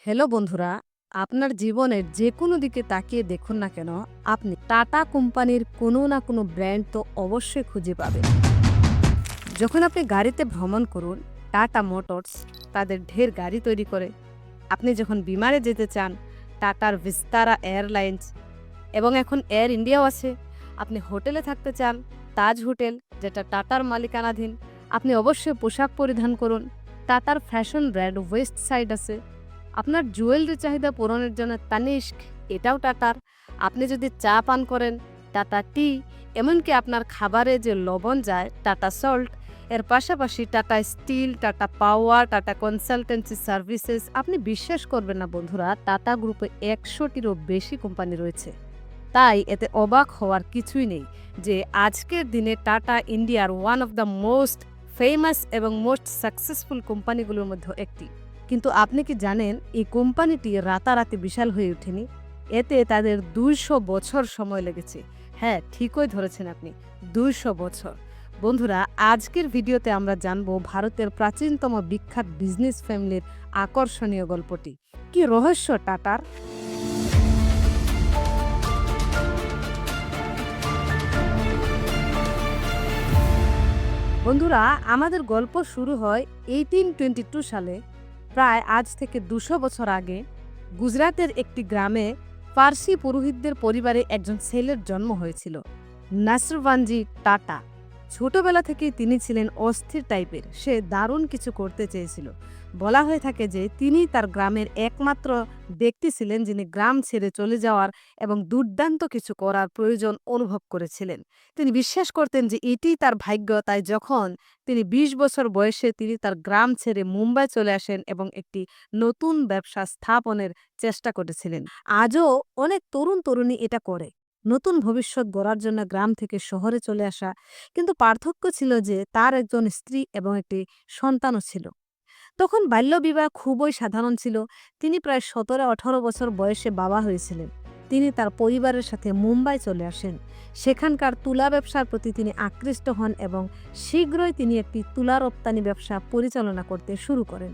Hello বন্ধুরা, আপনার জীবনের যে কোনো দিকে তাকিয়ে দেখুন না কেন, আপনি টাটা কোম্পানির কোনো না কোনো ব্র্যান্ড তো অবশ্যই খুঁজে পাবেন। যখন আপনি গাড়িতে ভ্রমণ করুন, টাটা মোটরস তাদের ঢের গাড়ি তৈরি করে। আপনি যখন বিমানে যেতে চান, টাটার ভিস্তারা এয়ারলাইন্স এবং এখন এয়ার ইন্ডিয়াও আছে। আপনি হোটেলে থাকতে চান, তাজ হোটেল যেটা টাটার মালিকানাধীন। আপনি অবশ্যই পোশাক পরিধান করুন, টাটার ফ্যাশন ব্র্যান্ড ওয়েস্ট সাইড আছে। আপনার জুয়েলারি চাহিদা পূরণের জন্য তানিস্ক, এটাও টাটার। আপনি যদি চা পান করেন, টাটা টি। এমনকি আপনার খাবারে যে লবণ যায়, টাটা সল্ট। এর পাশাপাশি টাটা স্টিল, টাটা পাওয়ার, টাটা কনসালটেন্সি সার্ভিসেস। আপনি বিশ্বাস করবেন না বন্ধুরা, টাটা গ্রুপে ১০০টিরও বেশি কোম্পানি রয়েছে। তাই এতে অবাক হওয়ার কিছুই নেই যে আজকের দিনে টাটা ইন্ডিয়ার one of the most famous এবং মোস্ট সাকসেসফুল কোম্পানিগুলোর মধ্যে একটি। কিন্তু আপনি কি জানেন এই কোম্পানিটি রাতারাতি বিশাল হয়ে ওঠেনি? এতে তাদের ২০০ বছর সময় লেগেছে। হ্যাঁ, ঠিকই ধরেছেন আপনি, ২০০ বছর। বন্ধুরা, আজকের ভিডিওতে আমরা জানব ভারতের প্রাচীনতম বিখ্যাত বিজনেস ফ্যামিলির আকর্ষণীয় গল্পটি। কি রহস্য টাটার? বন্ধুরা, আমাদের গল্প শুরু হয় 1822 সালে, প্রায় আজ থেকে ২০০ বছর আগে। গুজরাতের একটি গ্রামে পার্সি পুরোহিতদের পরিবারে একজন ছেলের জন্ম হয়েছিল, নাসরবানজি টাটা। ছোটবেলা থেকেই তিনি ছিলেন অস্থির টাইপের। সে দারুণ কিছু করতে চেয়েছিল। বলা হয়ে থাকে যে তিনি তার গ্রামের একমাত্র ব্যক্তি ছিলেন যিনি গ্রাম ছেড়ে চলে যাওয়ার এবং দুর্দান্ত কিছু করার প্রয়োজন অনুভব করেছিলেন। তিনি বিশ্বাস করতেন যে এটিই তার ভাগ্য। তাই যখন তিনি ২০ বছর বয়সে তিনি তার গ্রাম ছেড়ে মুম্বাই চলে আসেন এবং একটি নতুন ব্যবসা স্থাপনের চেষ্টা করেছিলেন। আজও অনেক তরুণ তরুণী এটা করে, নতুন ভবিষ্যৎ গড়ার জন্য গ্রাম থেকে শহরে চলে আসা। কিন্তু পার্থক্য ছিল যে তার একজন স্ত্রী এবং একটি সন্তানও ছিল। তখন বাল্যবিবাহ খুবই সাধারণ ছিল। তিনি প্রায় ১৭-১৮ বছর বয়সে বাবা হয়েছিলেন। তিনি তার পরিবারের সাথে মুম্বাই চলে আসেন। সেখানকার তুলা ব্যবসার প্রতি তিনি আকৃষ্ট হন এবং শীঘ্রই তিনি একটি তুলা রপ্তানি ব্যবসা পরিচালনা করতে শুরু করেন।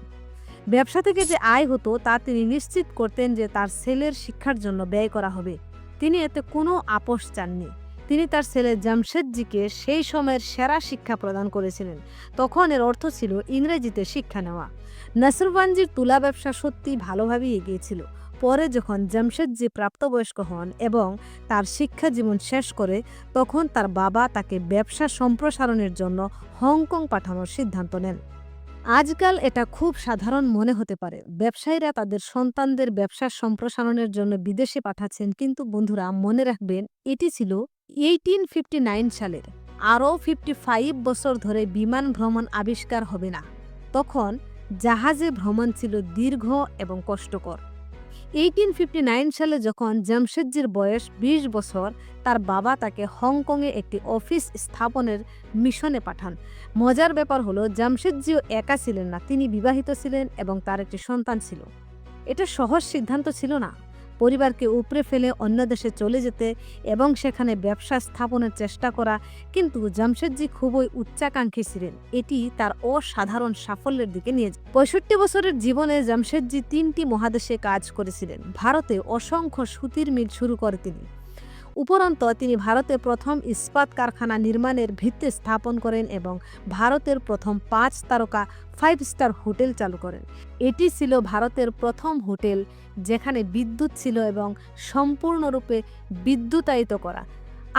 ব্যবসা থেকে যে আয় হতো তা তিনি নিশ্চিত করতেন যে তার ছেলের শিক্ষার জন্য ব্যয় করা হবে। তিনি এতে কোনো আপোষ চাননি। তিনি তার ছেলে জামশেদজিকে সেই সময়ের সেরা শিক্ষা প্রদান করেছিলেন। তখন এর অর্থ ছিল ইংরেজিতে শিক্ষা নেওয়া। নাসরবানজির তুলা ব্যবসা সত্যি ভালোভাবেই এগিয়েছিল। পরে যখন জামশেদজি প্রাপ্তবয়স্ক হন এবং তার শিক্ষা জীবন শেষ করে, তখন তার বাবা তাকে ব্যবসা সম্প্রসারণের জন্য হংকং পাঠানোর সিদ্ধান্ত নেন। আজকাল এটা খুব সাধারণ মনে হতে পারে, ব্যবসায়ীরা তাদের সন্তানদের ব্যবসা সম্প্রসারণের জন্য বিদেশে পাঠাচ্ছেন। কিন্তু বন্ধুরা, মনে রাখবেন এটি ছিল 1859 সালের। আরও 55 বছর ধরে বিমান ভ্রমণ আবিষ্কার হবে না। তখন জাহাজে ভ্রমণ ছিল দীর্ঘ এবং কষ্টকর। 1859 সালে যখন জামশেদজির বয়স ২০ বছর, তার বাবা তাকে হংকংয়ে একটি অফিস স্থাপনের মিশনে পাঠান। মজার ব্যাপার হলো, জামশেদজিও একা ছিলেন না, তিনি বিবাহিত ছিলেন এবং তার একটি সন্তান ছিল। এটা সহজ সিদ্ধান্ত ছিল না, পরিবারকে উপড়ে ফেলে অন্য দেশে চলে যেতে এবং সেখানে ব্যবসা স্থাপনের চেষ্টা করা। কিন্তু জামশেদজি খুবই উচ্চাকাঙ্ক্ষী ছিলেন। এটি তার অসাধারণ সাফল্যের দিকে নিয়ে যায়। ৬৫ বছরের জীবনে জামশেদজি ৩টি মহাদেশে কাজ করেছিলেন। ভারতে অসংখ্য সুতির মিল শুরু করে তিনি। উপরন্ত তিনি ভারতে প্রথম ইস্পাত কারখানা নির্মাণের ভিত্তি স্থাপন করেন এবং ভারতের প্রথম ৫ তারকা 5 স্টার হোটেল চালু করেন। এটি ছিল ভারতের প্রথম হোটেল যেখানে বিদ্যুৎ ছিল এবং সম্পূর্ণরূপে বিদ্যুতায়িত করা।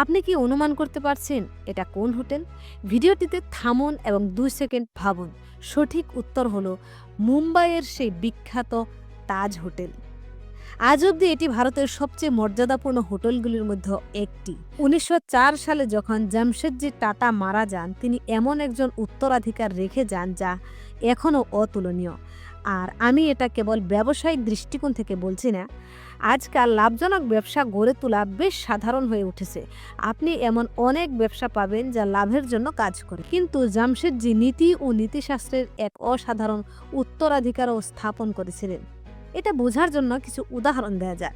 আপনি কি অনুমান করতে পারছেন এটা কোন হোটেল? ভিডিওটিতে থামুন এবং ২ সেকেন্ড ভাবুন। সঠিক উত্তর হলো মুম্বাইয়ের সেই বিখ্যাত তাজ হোটেল। আজ অবধি এটি ভারতের সবচেয়ে মর্যাদাপূর্ণ হোটেলগুলির মধ্যে একটি। ১৯০৪ সালে যখন জামশেদজি টাটা মারা যান, তিনি এমন একজন উত্তরাধিকার রেখে যান যা এখনও অতুলনীয়। আর আমি এটা কেবল ব্যবসায়িক দৃষ্টিকোণ থেকে বলছি না। আজকাল লাভজনক ব্যবসা গড়ে তোলা বেশ সাধারণ হয়ে উঠেছে। আপনি এমন অনেক ব্যবসা পাবেন যা লাভের জন্য কাজ করে। কিন্তু জামশেদজি নীতি ও নীতিশাস্ত্রের এক অসাধারণ উত্তরাধিকারও স্থাপন করেছিলেন। এটা বোঝার জন্য কিছু উদাহরণ দেওয়া যায়।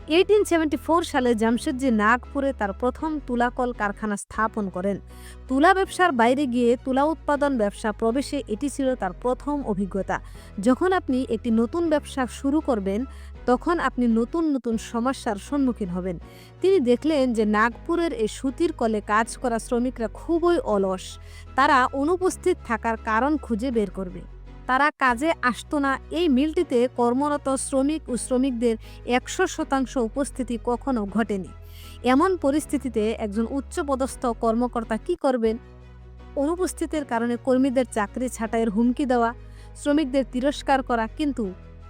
1874 সালে জামশেদজি নাগপুরে তার প্রথম তুলাকল কারখানা স্থাপন করেন। তুলা ব্যবসার বাইরে গিয়ে তুলা উৎপাদন ব্যবসা প্রবেশে এটি ছিল তার প্রথম অভিজ্ঞতা। যখন আপনি একটি নতুন ব্যবসা শুরু করবেন, তখন আপনি নতুন নতুন সমস্যার সম্মুখীন হবেন। তিনি দেখলেন যে নাগপুরের এই সুতির কলে কাজ করা শ্রমিকরা খুবই অলস। তারা অনুপস্থিত থাকার কারণ খুঁজে বের করবে। তারা কাজে আসতো না। এই মিলটিতে কর্মরত শ্রমিক ও শ্রমিকদের 100% উপস্থিতি কখনো ঘটেনি। এমন পরিস্থিতিতে একজন উচ্চপদস্থ কর্মকর্তা কি করবেন? অনুপস্থিতির কারণে কর্মীদের চাকরি ছাঁটাইয়ের হুমকি দেওয়া, শ্রমিকদের তিরস্কার করা, কিন্তু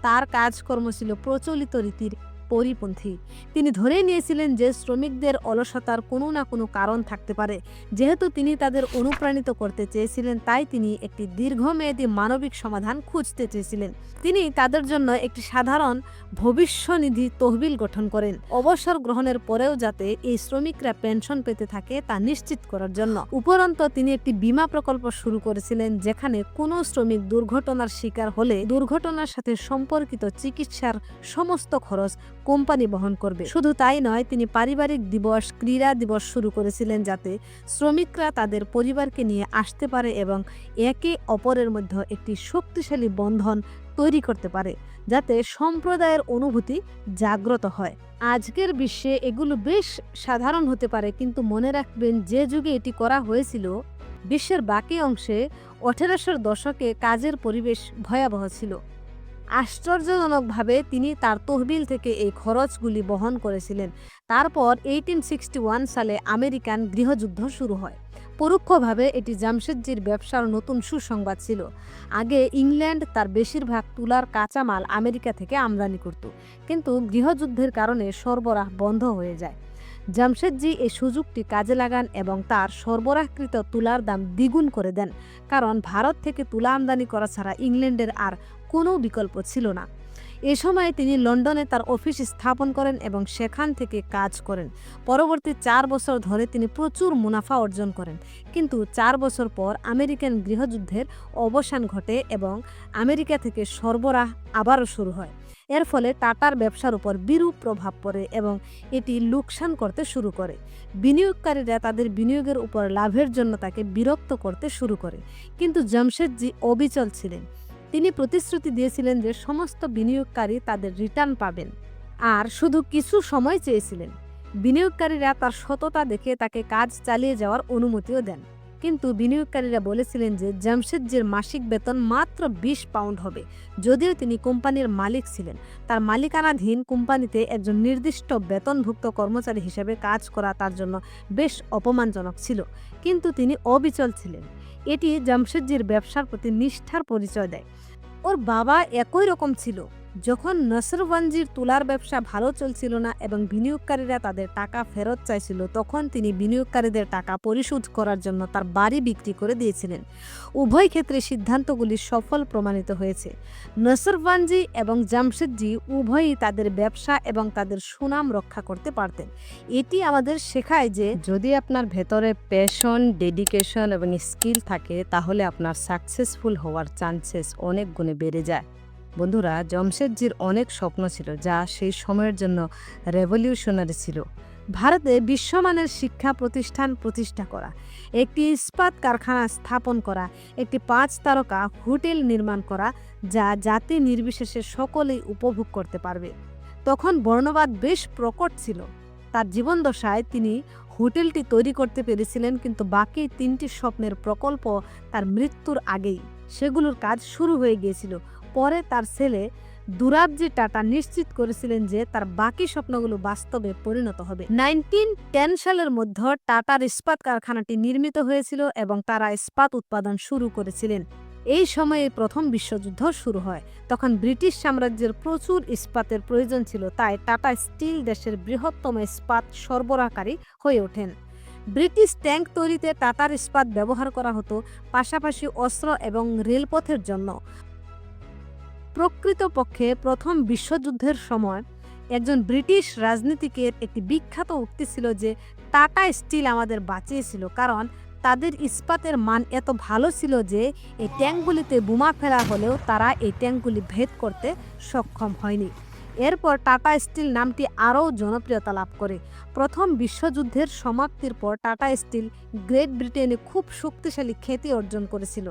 তার কাজকর্ম ছিল প্রচলিত রীতির পরিপন্থী। তিনি ধরে নিয়েছিলেন যে শ্রমিকদের অলসতার কোনো না কোনো কারণ থাকতে পারে। যেহেতু তিনি তাদের অনুপ্রাণিত করতে চেয়েছিলেন, তাই তিনি একটি দীর্ঘমেয়াদী মানবিক সমাধান খুঁজতে চেয়েছিলেন। তিনি তাদের জন্য একটি সাধারণ ভবিষ্যনিধি তহবিল গঠন করেন, অবসর গ্রহণের পরেও যাতে এই শ্রমিকরা পেনশন পেতে থাকে তা নিশ্চিত করার জন্য। উপরন্তু তিনি একটি বীমা প্রকল্প শুরু করেছিলেন, যেখানে কোনো শ্রমিক দুর্ঘটনার শিকার হলে দুর্ঘটনার সাথে সম্পর্কিত চিকিৎসার সমস্ত খরচ কোম্পানি বহন করবে। শুধু তাই নয়, তিনি পারিবারিক দিবস, ক্রীড়া দিবস শুরু করেছিলেন, যাতে শ্রমিকরা তাদের পরিবারকে নিয়ে আসতে পারে এবং একে অপরের মধ্যে একটি শক্তিশালী বন্ধন তৈরি করতে পারে, যাতে সম্প্রদায়ের অনুভূতি জাগ্রত হয়। আজকের বিশ্বে এগুলো বেশ সাধারণ হতে পারে, কিন্তু মনে রাখবেন যে যুগে এটি করা হয়েছিল, বিশ্বের বাকি অংশে 1800 দশকে কাজের পরিবেশ ভয়াবহ ছিল। আশ্চর্যজনকভাবে তিনি তার তহবিল থেকে এই খরচগুলি বহন করেছিলেন। তারপর 1861 সালে আমেরিকান গৃহযুদ্ধ শুরু হয়। পরোক্ষভাবে এটি জামশেদজির ব্যবসার নতুন সুসংবাদ ছিল। আগে ইংল্যান্ড তার বেশিরভাগ তুলার কাঁচামাল আমেরিকা থেকে আমদানি করত, কিন্তু গৃহযুদ্ধের কারণে সরবরাহ বন্ধ হয়ে যায়। জামশেদজি এই সুযোগটি কাজে লাগান এবং তার সরবরাহকৃত তুলার দাম দ্বিগুণ করে দেন, কারণ ভারত থেকে তুলা আমদানি করা ছাড়া ইংল্যান্ডের আর কোনো বিকল্প ছিল না। এ সময় তিনি লন্ডনে তার অফিস স্থাপন করেন এবং সেখান থেকে কাজ করেন। পরবর্তী 4 বছর ধরে তিনি প্রচুর মুনাফা অর্জন করেন, কিন্তু 4 বছর পর আমেরিকান গৃহযুদ্ধের অবসান ঘটে এবং আমেরিকা থেকে সরবরাহ আবারও শুরু হয়। এর ফলে টাটার ব্যবসার উপর বিরূপ প্রভাব পড়ে এবং এটি লোকসান করতে শুরু করে। বিনিয়োগকারীরা তাদের বিনিয়োগের উপর লাভের জন্য তাকে বিরক্ত করতে শুরু করে, কিন্তু জামশেদজি অবিচল ছিলেন। তিনি প্রতিশ্রুতি দিয়েছিলেন যে সমস্ত বিনিয়োগকারী তাদের রিটার্ন পাবেন, আর শুধু কিছু সময় চেয়েছিলেন। বিনিয়োগকারীরা তার সততা দেখে তাকে কাজ চালিয়ে যাওয়ার অনুমতিও দেন, কিন্তু বিনিয়োগকারীরা বলেছিলেন যে জামশেদজির মাসিক বেতন মাত্র 20 পাউন্ড হবে। যদিও তিনি কোম্পানির মালিক ছিলেন, তার মালিকানাধীন কোম্পানিতে একজন নির্দিষ্ট বেতনভুক্ত কর্মচারী হিসেবে কাজ করা তার জন্য বেশ অপমানজনক ছিল, কিন্তু তিনি অবিচল ছিলেন। এটি জামশেদজির ব্যবসার প্রতি নিষ্ঠার পরিচয় দেয়। ওর বাবা একই রকম ছিল। যখন নসরওয়ানজির তুলার ব্যবসা ভালো চলছিল না এবং বিনিয়োগকারীরা তাদের টাকা ফেরত চাইছিল, তখন তিনি বিনিয়োগকারীদের টাকা পরিশোধ করার জন্য তার বাড়ি বিক্রি করে দিয়েছিলেন। উভয় ক্ষেত্রে সিদ্ধান্তগুলি সফল প্রমাণিত হয়েছে। নসরওয়ানজি এবং জামশেদজি উভয়ই তাদের ব্যবসা এবং তাদের সুনাম রক্ষা করতে পারতেন। এটি আমাদের শেখায় যে যদি আপনার ভেতরে প্যাশন, ডেডিকেশন এবং স্কিল থাকে, তাহলে আপনার সাকসেসফুল হওয়ার চান্সেস অনেক গুণে বেড়ে যায়। বন্ধুরা, জামশেদজির অনেক স্বপ্ন ছিল যা সেই সময়ের জন্য রেভলিউশনারি ছিল। ভারতে বিশ্বমানের শিক্ষা প্রতিষ্ঠান প্রতিষ্ঠা করা, একটি ইস্পাত কারখানা স্থাপন করা, একটি 5 তারকা হোটেল নির্মাণ করা যা জাতি নির্বিশেষে সকলেই উপভোগ করতে পারবে। তখন বর্ণবাদ বেশ প্রকট ছিল। তার জীবনদশায় তিনি হোটেলটি তৈরি করতে পেরেছিলেন, কিন্তু বাকি 3টি স্বপ্নের প্রকল্প তার মৃত্যুর আগেই সেগুলোর কাজ শুরু হয়ে গিয়েছিল। পরে তার ছেলে দুরাবজি টাটা নিশ্চিত করেছিলেন যে তার বাকি স্বপ্নগুলো বাস্তবে পরিণত হবে। 1910 সালের মধ্যে টাটার ইস্পাত কারখানাটি নির্মিত হয়েছিল এবং তারা ইস্পাত উৎপাদন শুরু করেছিলেন। এই সময়ে প্রথম বিশ্বযুদ্ধ শুরু হয়। তখন ব্রিটিশ সাম্রাজ্যের প্রচুর ইস্পাতের প্রয়োজন ছিল, তাই টাটা স্টিল দেশের বৃহত্তম ইস্পাত সরবরাহকারী হয়ে ওঠেন। ব্রিটিশ ট্যাঙ্ক তৈরিতে টাটার ইস্পাত ব্যবহার করা হতো, পাশাপাশি অস্ত্র এবং রেলপথের জন্য। প্রকৃতপক্ষে প্রথম বিশ্বযুদ্ধের সময় একজন ব্রিটিশ রাজনীতিকের একটি বিখ্যাত উক্তি ছিল যে টাটা স্টিল আমাদের বাঁচিয়েছিল, কারণ তাদের ইস্পাতের মান এত ভালো ছিল যে এই ট্যাঙ্কগুলিতে বোমা ফেলা হলেও তারা এই ট্যাঙ্কগুলি ভেদ করতে সক্ষম হয়নি। এরপর টাটা স্টিল নামটি আরও জনপ্রিয়তা লাভ করে। প্রথম বিশ্বযুদ্ধের সমাপ্তির পর টাটা স্টিল গ্রেট ব্রিটেনে খুব শক্তিশালী খ্যাতি অর্জন করেছিল।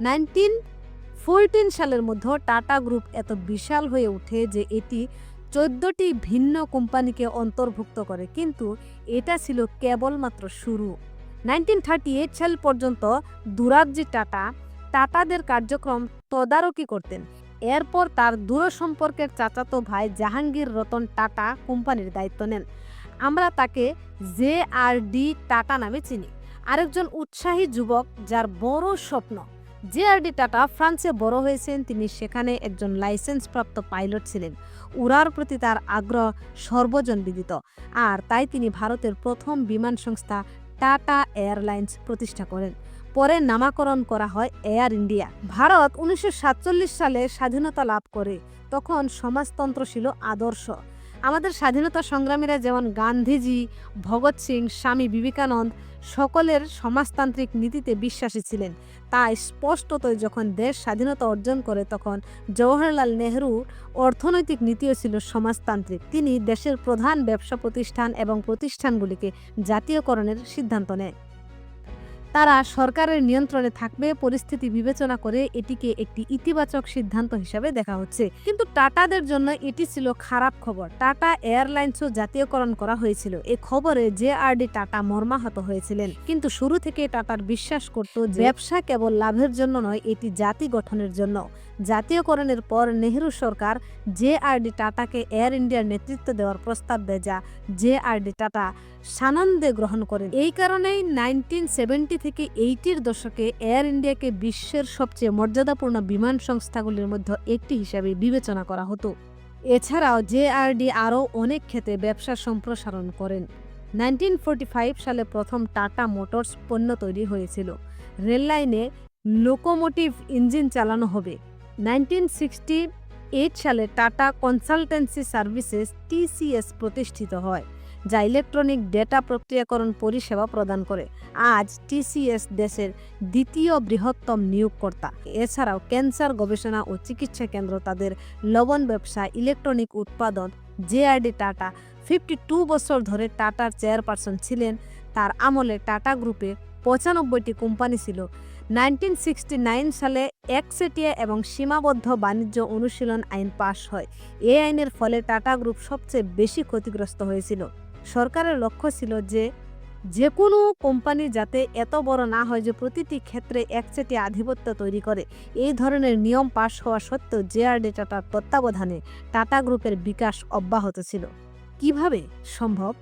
1914 সালের মধ্যে টাটা গ্রুপ এত বিশাল হয়ে ওঠে যে এটি 14টি ভিন্ন কোম্পানিকে অন্তর্ভুক্ত করে, কিন্তু এটা ছিল কেবলমাত্র শুরু। 1938 সাল পর্যন্ত দুরাবজি টাটাদের কার্যক্রম তদারকি করতেন। এরপর তার দূরসম্পর্কের চাচাতো ভাই জাহাঙ্গীর রতন টাটা কোম্পানির দায়িত্ব নেন। আমরা তাকে জে.আর.ডি. টাটা নামে চিনি, আরেকজন উৎসাহী যুবক যার বড় স্বপ্ন। জে.আর.ডি. টাটা ফ্রান্সে বড় হয়েছেন, তিনি সেখানে একজন লাইসেন্সপ্রাপ্ত পাইলট ছিলেন। উড়ার প্রতি তার আগ্রহ সর্বজনবিদিত, আর তাই তিনি ভারতের প্রথম বিমান সংস্থা টাটা এয়ারলাইন্স প্রতিষ্ঠা করেন। পরে নামকরণ করা হয় এয়ার ইন্ডিয়া। ভারত 1947 সালে স্বাধীনতা লাভ করে। তখন সমাজতন্ত্র ছিল আদর্শ। আমাদের স্বাধীনতা সংগ্রামীরা যেমন গান্ধীজি, ভগৎ সিং, স্বামী বিবেকানন্দ সকলের সমাজতান্ত্রিক নীতিতে বিশ্বাসী ছিলেন। তাই স্পষ্টতই যখন দেশ স্বাধীনতা অর্জন করে তখন জওহরলাল নেহরুর অর্থনৈতিক নীতিও ছিল সমাজতান্ত্রিক। তিনি দেশের প্রধান ব্যবসা প্রতিষ্ঠান এবং প্রতিষ্ঠানগুলিকে জাতীয়করণের সিদ্ধান্ত নেয়। তারা সরকারের নিয়ন্ত্রণে থাকবে, পরিস্থিতি বিবেচনা করে এটিকে একটি ইতিবাচক সিদ্ধান্ত হিসাবে দেখা হচ্ছে। কিন্তু টাটাদের জন্য এটি ছিল খারাপ খবর। টাটা এয়ারলাইন্সও জাতীয়করণ করা হয়েছিল। এই খবরে জে.আর.ডি. টাটা মর্মাহত হয়েছিলেন। কিন্তু শুরু থেকে টাটার বিশ্বাস করত যে ব্যবসা কেবল লাভের জন্য নয়, এটি জাতি গঠনের জন্য। জাতীয়করণের পর নেহরু সরকার জে.আর.ডি. টাটাকে এয়ার ইন্ডিয়ার নেতৃত্ব দেওয়ার প্রস্তাব দেয়, যা জে.আর.ডি. টাটা সানন্দে গ্রহণ করেন। এই কারণেই 1970 থেকে 80-র দশকে এয়ার ইন্ডিয়াকে বিশ্বের সবচেয়ে মর্যাদাপূর্ণ বিমান সংস্থাগুলির মধ্যে একটি হিসাবে বিবেচনা করা হতো। এছাড়াও জে.আর.ডি. আরও অনেক ক্ষেত্রে ব্যবসা সম্প্রসারণ করেন। 1945 সালে প্রথম টাটা মোটরস পণ্য তৈরি হয়েছিল। রেললাইনে লোকোমোটিভ ইঞ্জিন চালানো হবে। 1968 সালে টাটা কনসালটেন্সি সার্ভিসেস (TCS) প্রতিষ্ঠিত হয়, যা ইলেকট্রনিক ডেটা প্রক্রিয়াকরণ পরিষেবা প্রদান করে। আজ TCS দেশের দ্বিতীয় বৃহত্তম নিয়োগকর্তা। এছাড়াও ক্যান্সার গবেষণা ও চিকিৎসা কেন্দ্র, তাদের লবণ ব্যবসা, ইলেকট্রনিক উৎপাদন। জে.আর.ডি. টাটা 52 বছর ধরে টাটার চেয়ারপারসন ছিলেন। তার আমলে টাটা গ্রুপে 95টি কোম্পানি ছিল। 1969 সালে একচেটিয়া এবং সীমাবদ্ধ বাণিজ্য অনুশীলন আইন পাশ হয়। এই আইনের ফলে টাটা গ্রুপ সবচেয়ে বেশি ক্ষতিগ্রস্ত হয়েছিল। সরকারের লক্ষ্য ছিল যে কোনো কোম্পানি যাতে এত বড় না হয় যে প্রতিটি ক্ষেত্রে একচেটিয়া আধিপত্য তৈরি করে। এই ধরনের নিয়ম পাশ হওয়া সত্ত্বেও জে.আর.ডি. টাটার তত্ত্বাবধানে টাটা গ্রুপের বিকাশ অব্যাহত ছিল। কিভাবে সম্ভব?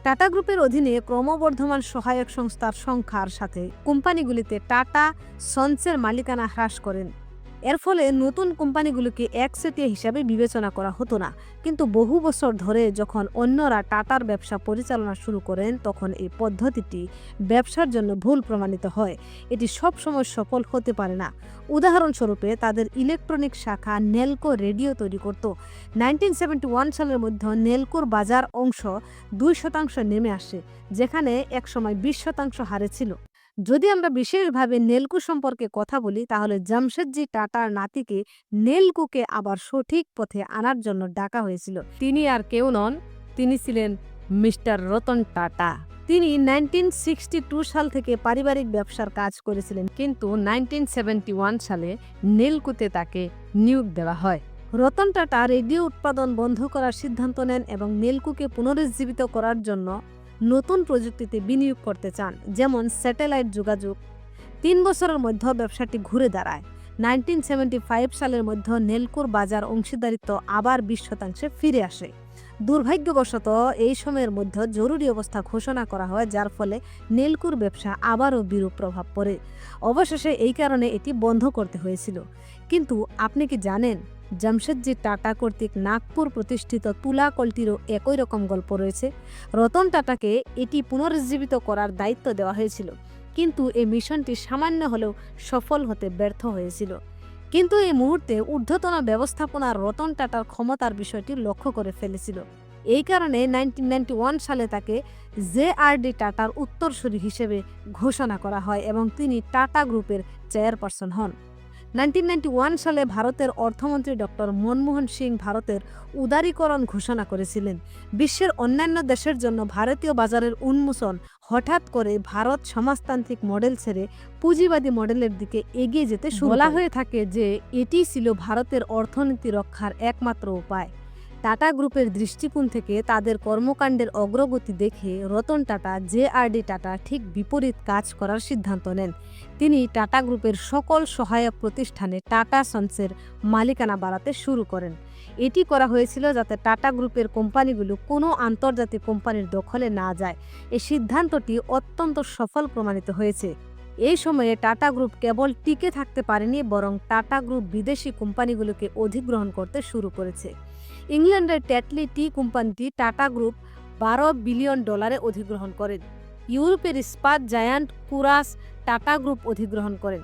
টাটা গ্রুপের অধীনে ক্রমবর্ধমান সহায়ক সংস্থার সংখ্যার সাথে কোম্পানিগুলিতে টাটা সন্সের মালিকানা হ্রাস করেন। এর ফলে নতুন কোম্পানিগুলোকে একচেটিয়া হিসাবে বিবেচনা করা হতো না। কিন্তু বহু বছর ধরে যখন অন্যরা টাটার ব্যবসা পরিচালনা শুরু করেন, তখন এই পদ্ধতিটি ব্যবসার জন্য ভুল প্রমাণিত হয়। এটি সবসময় সফল হতে পারে না। উদাহরণস্বরূপে, তাদের ইলেকট্রনিক শাখা নেলকো রেডিও তৈরি করত। 1971 সালের মধ্যে নেলকোর বাজার অংশ 2% নেমে আসে, যেখানে একসময় 20% হারে ছিল। যদি আমরা বিশেষভাবে নেলকো সম্পর্কে কথা বলি, তাহলে জামশেদজি টাটার নাতিকে নেলকোকে আবার সঠিক পথে আনার জন্য ডাকা হয়েছিল। তিনি আর কেউ নন, তিনি ছিলেন মিস্টার রতন টাটা। তিনি 1962 সাল থেকে পারিবারিক ব্যবসার কাজ করেছিলেন, কিন্তু 1971 সালে নেলকোতে তাকে নিয়োগ দেওয়া হয়। রতন টাটা রেডিও উৎপাদন বন্ধ করার সিদ্ধান্ত নেন এবং নেলকোকে পুনরুজ্জীবিত করার জন্য নতুন প্রযুক্তিতে বিনিয়োগ করতে চান, যেমন স্যাটেলাইট যোগাযোগ। 3 বছরের মধ্যে ব্যবসাটি ঘুরে দাঁড়ায়। 1975 সালের মধ্যে নেলকোর বাজার অংশীদারিত্ব আবার 20% ফিরে আসে। দুর্ভাগ্যবশত এই সময়ের মধ্যে জরুরি অবস্থা ঘোষণা করা হয়, যার ফলে নেলকোর ব্যবসা আবারও বিরূপ প্রভাব পড়ে। অবশেষে এই কারণে এটি বন্ধ করতে হয়েছিল। কিন্তু আপনি কি জানেন, জামশেদজি টাটা কর্তৃক নাগপুর প্রতিষ্ঠিত তুলা কলটিরও একই রকম গল্প রয়েছে। রতন টাটাকে এটি পুনরুজ্জীবিত করার দায়িত্ব দেওয়া হয়েছিল, কিন্তু এই মিশনটি সামান্য হলেও সফল হতে ব্যর্থ হয়েছিল। কিন্তু এই মুহূর্তে ঊর্ধ্বতন ব্যবস্থাপনা রতন টাটার ক্ষমতার বিষয়টি লক্ষ্য করে ফেলেছিল। এই কারণে 1991 সালে তাকে জে.আর.ডি. টাটার উত্তরসূরি হিসেবে ঘোষণা করা হয় এবং তিনি টাটা গ্রুপের চেয়ারপারসন হন। 1991 সালে ভারতের অর্থমন্ত্রী ডক্টর মনমোহন সিং ভারতের উদারীকরণ ঘোষণা করেছিলেন। বিশ্বের অন্যান্য দেশের জন্য ভারতীয় বাজারের উন্মোচন হঠাৎ করে ভারত সমাজতান্ত্রিক মডেল ছেড়ে পুঁজিবাদী মডেলের দিকে এগিয়ে যেতে শুরু বলা হয়ে থাকে যে এটি ছিল ভারতের অর্থনীতি রক্ষার একমাত্র উপায়। টাটা গ্রুপের দৃষ্টিকোণ থেকে তাদের কর্মকাণ্ডের অগ্রগতি দেখে রতন টাটা জে.আর.ডি. টাটা ঠিক বিপরীত কাজ করার সিদ্ধান্ত নেন। তিনি টাটা গ্রুপের সকল সহায়ক প্রতিষ্ঠানে টাটা সন্সের মালিকানা বাড়াতে শুরু করেন। এটি করা হয়েছিল যাতে টাটা গ্রুপের কোম্পানিগুলো কোনো আন্তর্জাতিক কোম্পানির দখলে না যায়। এই সিদ্ধান্তটি অত্যন্ত সফল প্রমাণিত হয়েছে। এই সময়ে টাটা গ্রুপ কেবল টিকে থাকতে পারেনি, বরং টাটা গ্রুপ বিদেশি কোম্পানিগুলোকে অধিগ্রহণ করতে শুরু করেছে। ইংল্যান্ডের ট্যাটলি টি কোম্পানিটি টাটা গ্রুপ $12 বিলিয়ন অধিগ্রহণ করেন। ইউরোপের ইস্পাত জায়ান্ট কুরাস টাটা গ্রুপ অধিগ্রহণ করেন।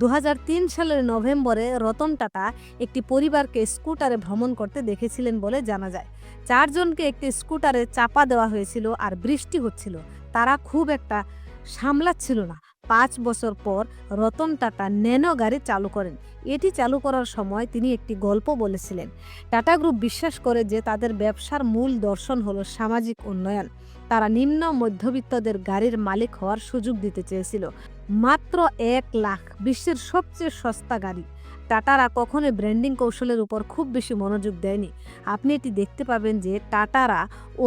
2003 সালের নভেম্বরে রতন টাটা একটি পরিবারকে স্কুটারে ভ্রমণ করতে দেখেছিলেন বলে জানা যায়। 4 জনকে একটি স্কুটারে চাপা দেওয়া হয়েছিল আর বৃষ্টি হচ্ছিল। তারা খুব একটা সামলাচ্ছিল না। 5 বছর পর রতন টাটা ন্যানো গাড়ি চালু করেন। এটি চালু করার সময় তিনি একটি গল্প বলেছিলেন। টাটা গ্রুপ বিশ্বাস করে যে তাদের ব্যবসার মূল দর্শন হলো সামাজিক উন্নয়ন। তারা নিম্ন মধ্যবিত্তদের গাড়ির মালিক হওয়ার সুযোগ দিতে চেয়েছিল। মাত্র 1 লাখ, বিশ্বের সবচেয়ে সস্তা গাড়ি। টাটারা কখনোই ব্র্যান্ডিং কৌশলের উপর খুব বেশি মনোযোগ দেয়নি। আপনি এটি দেখতে পাবেন যে টাটারা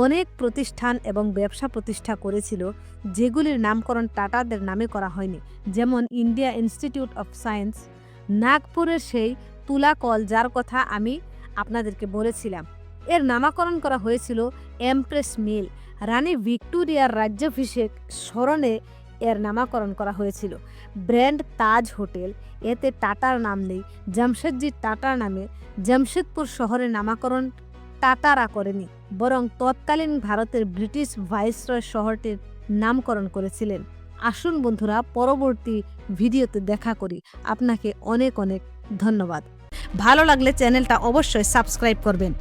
অনেক প্রতিষ্ঠান এবং ব্যবসা প্রতিষ্ঠা করেছিল যেগুলির নামকরণ টাটাদের নামে করা হয়নি, যেমন ইন্ডিয়া ইনস্টিটিউট অফ সায়েন্স, নাগপুরের সেই তুলা কল যার কথা আমি আপনাদেরকে বলেছিলাম, এর নামকরণ করা হয়েছিল এমপ্রেস মিল। রানী ভিক্টোরিয়ার রাজ্যাভিষেক স্মরণে এর নামকরণ করা হয়েছিল। ব্র্যান্ড তাজ হোটেল, এতে টাটার নাম নেই। জামশেদজি টাটার নামে জামশেদপুর শহরের নামকরণ টাটারা করেনি, বরং তৎকালীন ভারতের ব্রিটিশ ভাইসরয় শহরটির নামকরণ করেছিলেন। আসুন বন্ধুরা, পরবর্তী ভিডিওতে দেখা করি। আপনাকে অনেক অনেক ধন্যবাদ। ভালো লাগলে চ্যানেলটা অবশ্যই সাবস্ক্রাইব করবেন।